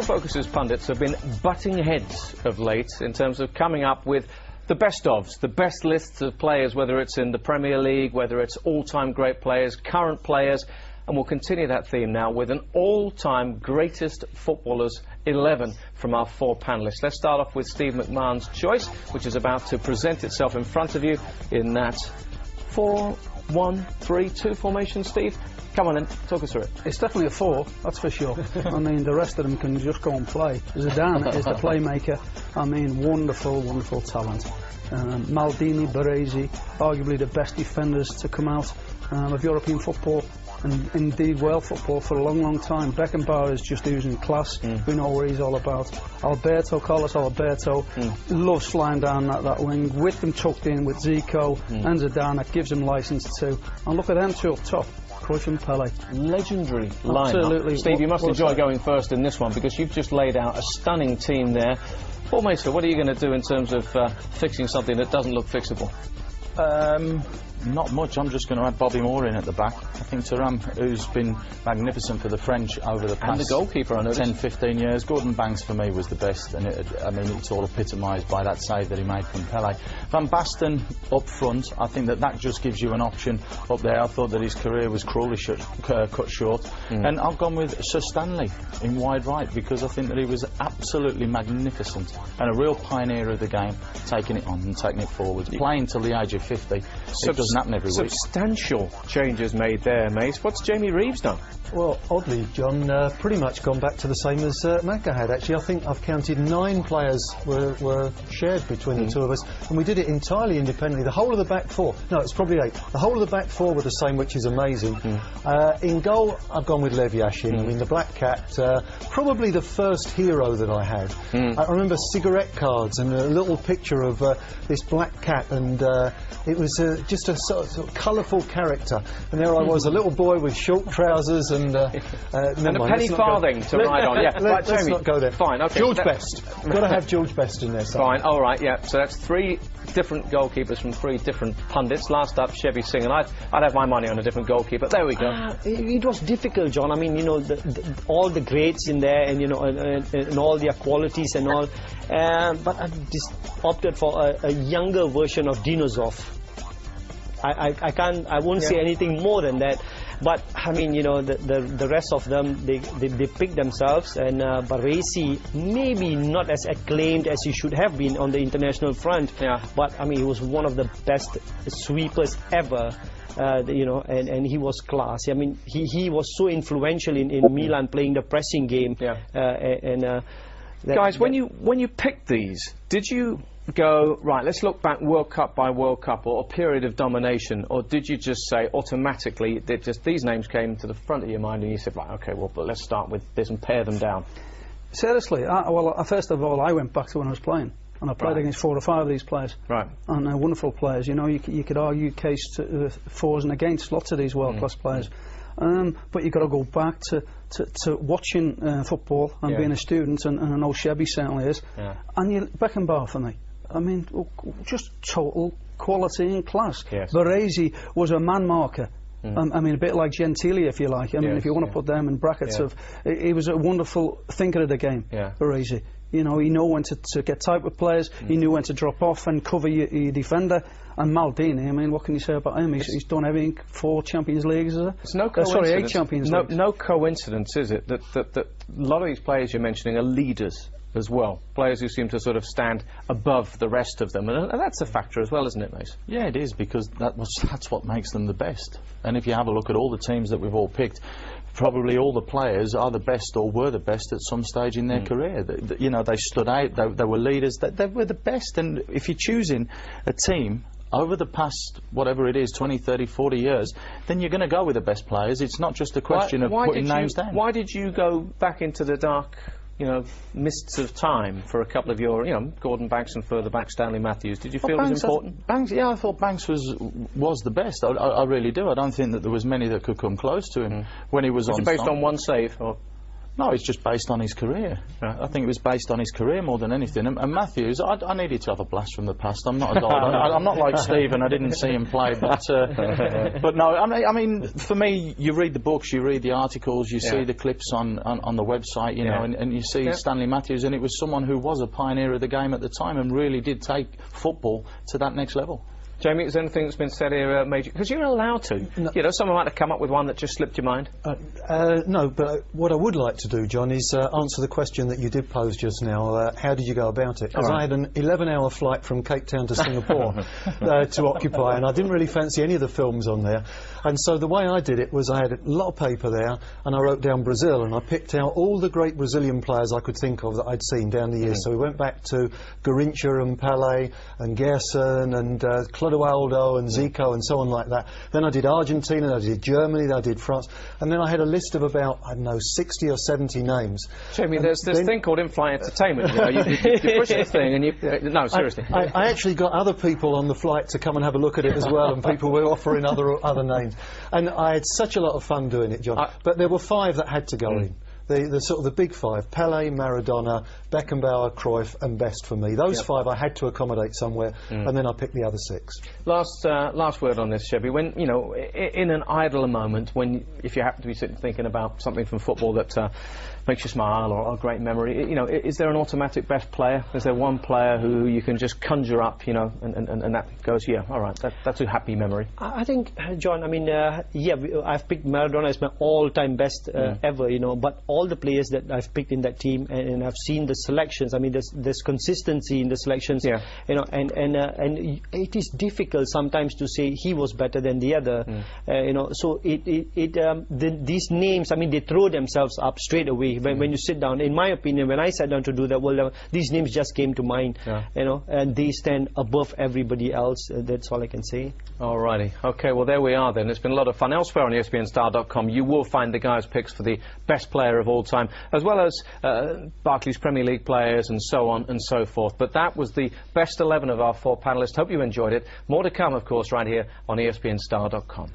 Focus's pundits have been butting heads of late in terms of coming up with the best-ofs, the best lists of players, whether it's in the Premier League, whether it's all-time great players, current players, and we'll continue that theme now with an all-time greatest footballers 11 from our 4 panellists. Let's start off with Steve McMahon's choice, which is about to present itself in front of you in that 4-1-3-2 formation, Steve. Come on then, talk us through it. It's definitely a 4, that's for sure. I mean, the rest of them can just go and play. Zidane is the playmaker. I mean, wonderful, wonderful talent. Maldini, Baresi, arguably the best defenders to come out of European football, and indeed world football for a long, long time. Beckenbauer is just oozing class. We know what he's all about. Carlos Alberto, loves flying down that wing, with them tucked in with Zico and Zidane. That gives him licence too. And look at them two up top. Cruyff and Pele. Legendary lineup. Absolutely. Steve, you must enjoy going first in this one because you've just laid out a stunning team there. Paul Macer, what are you going to do in terms of fixing something that doesn't look fixable? Not much. I'm just going to add Bobby Moore in at the back. I think Thuram, who's been magnificent for the French over the past and the goalkeeper, I noticed. 10-15 years. Gordon Banks for me was the best, and I mean it's all epitomised by that save that he made from Pele. Van Basten up front, I think that just gives you an option up there. I thought that his career was cruelly cut short, and I've gone with Sir Stanley in wide right because I think that he was absolutely magnificent and a real pioneer of the game, taking it on and taking it forward, playing till the age of 50. It doesn't happen every week. Substantial changes made there, Mace. What's Jamie Reeves done? Well, oddly, John, pretty much gone back to the same as Macca had. Actually, I think I've counted 9 players were shared between the two of us, and we did it entirely independently. The whole of the back 4, no, it's probably 8. The whole of the back 4 were the same, which is amazing. In goal, I've gone with Lev Yashin. I mean, the Black Cat, probably the first hero that I had. I remember cigarette cards and a little picture of this Black Cat, and it was just a sort of colourful character. And there I was, a little boy with short trousers and a penny farthing to ride on. Yeah, let's not go there. Fine, okay. George Best. Got to have George Best in there. Fine, all right, yeah. So that's 3 different goalkeepers from 3 different pundits. Last up, Chevy Singh, and I'd have my money on a different goalkeeper. There we go. It was difficult, John. I mean, you know, all the greats in there, and you know, and all their qualities and all. But I just opted for a younger version of Dinozov. I won't say anything more than that. But I mean, you know, the rest of them, they picked themselves, and Baresi maybe not as acclaimed as he should have been on the international front. Yeah. But I mean, he was one of the best sweepers ever. You know, and he was class. I mean, he was so influential in Milan playing the pressing game. Yeah. Guys, when you picked these, did you go, right, let's look back World Cup by World Cup or a period of domination, or did you just say automatically that just these names came to the front of your mind and you said, right, okay, well, but let's start with this and pare them down? Seriously, first of all, I went back to when I was playing, and I played against 4 or 5 of these players. Right. And they're wonderful players. You know, you could argue case to fors and against lots of these world-class players. But you've got to go back to watching football and being a student, and I know Chevy certainly is. Yeah. And Beckenbauer for me. I mean, just total quality and class. Yes. Baresi was a man marker. I mean, a bit like Gentili, if you like. I mean, if you want to put them in brackets of... He was a wonderful thinker of the game, Baresi. You know, he knew when to get tight with players, he knew when to drop off and cover your defender. And Maldini, I mean, what can you say about him? He's done everything, 4 Champions Leagues, is it? It's no coincidence. 8 Champions Leagues. No coincidence, is it, that a lot of these players you're mentioning are leaders as well, players who seem to sort of stand above the rest of them, and that's a factor as well, isn't it, Mace? Yeah, it is, because that's what makes them the best. And if you have a look at all the teams that we've all picked, probably all the players are the best or were the best at some stage in their career. You know, they stood out, they were leaders, they were the best. And if you're choosing a team over the past, whatever it is, 20, 30, 40 years, then you're going to go with the best players. It's not just a question of putting names down. Why did you go back into the dark, you know, mists of time for a couple of your, you know, Gordon Banks and further back Stanley Matthews? Did you feel it was important? Banks, yeah, I thought Banks was the best. I really do. I don't think that there was many that could come close to him when he was on. Was it based on one save? Or? No, it's just based on his career. Right. I think it was based on his career more than anything. And Matthews, I needed to have a blast from the past. I'm not as old. I'm not like Stephen. I didn't see him play, but no. I mean, for me, you read the books, you read the articles, you see the clips on the website, you know, and you see Stanley Matthews, and it was someone who was a pioneer of the game at the time and really did take football to that next level. Jamie, is there anything that's been said here major? Because you're allowed to. No. You know, someone might have come up with one that just slipped your mind. No, but what I would like to do, John, is answer the question that you did pose just now. How did you go about it? Because I had an 11-hour flight from Cape Town to Singapore to occupy, and I didn't really fancy any of the films on there. And so the way I did it was I had a lot of paper there, and I wrote down Brazil, and I picked out all the great Brazilian players I could think of that I'd seen down the years. So we went back to Garrincha and Pelé and Gerson and Clodoaldo and Zico and so on like that. Then I did Argentina, I did Germany, I did France, and then I had a list of about, I don't know, 60 or 70 names. Jamie, there's this thing called in-flight entertainment. You know, you push the thing and you... no, seriously. I actually got other people on the flight to come and have a look at it as well, and people were offering other names. And I had such a lot of fun doing it, John. But there were 5 that had to go in. The sort of the big 5: Pelé, Maradona, Beckenbauer, Cruyff, and Best for me. Those 5 I had to accommodate somewhere, and then I picked the other 6. Last word on this, Chevy. When you know, in an idler moment, if you happen to be sitting thinking about something from football that makes you smile or a great memory, you know, is there an automatic best player? Is there one player who you can just conjure up, you know, and that goes, yeah, all right, that's a happy memory? I think, John, I mean, I've picked Maradona as my all-time best ever, you know, but all the players that I've picked in that team, and I've seen the selections, I mean, there's consistency in the selections, you know, and it is difficult sometimes to say he was better than the other, you know, so these names, I mean, they throw themselves up straight away. When you sit down, in my opinion, when I sat down to do that, well, these names just came to mind, you know, and they stand above everybody else. That's all I can say. Alrighty, okay, well there we are then. It's been a lot of fun. Elsewhere on ESPNstar.com you will find the guys' picks for the best player of all time, as well as Barclays Premier League players and so on and so forth. But that was the best 11 of our 4 panellists. Hope you enjoyed it. More to come, of course, right here on ESPNstar.com.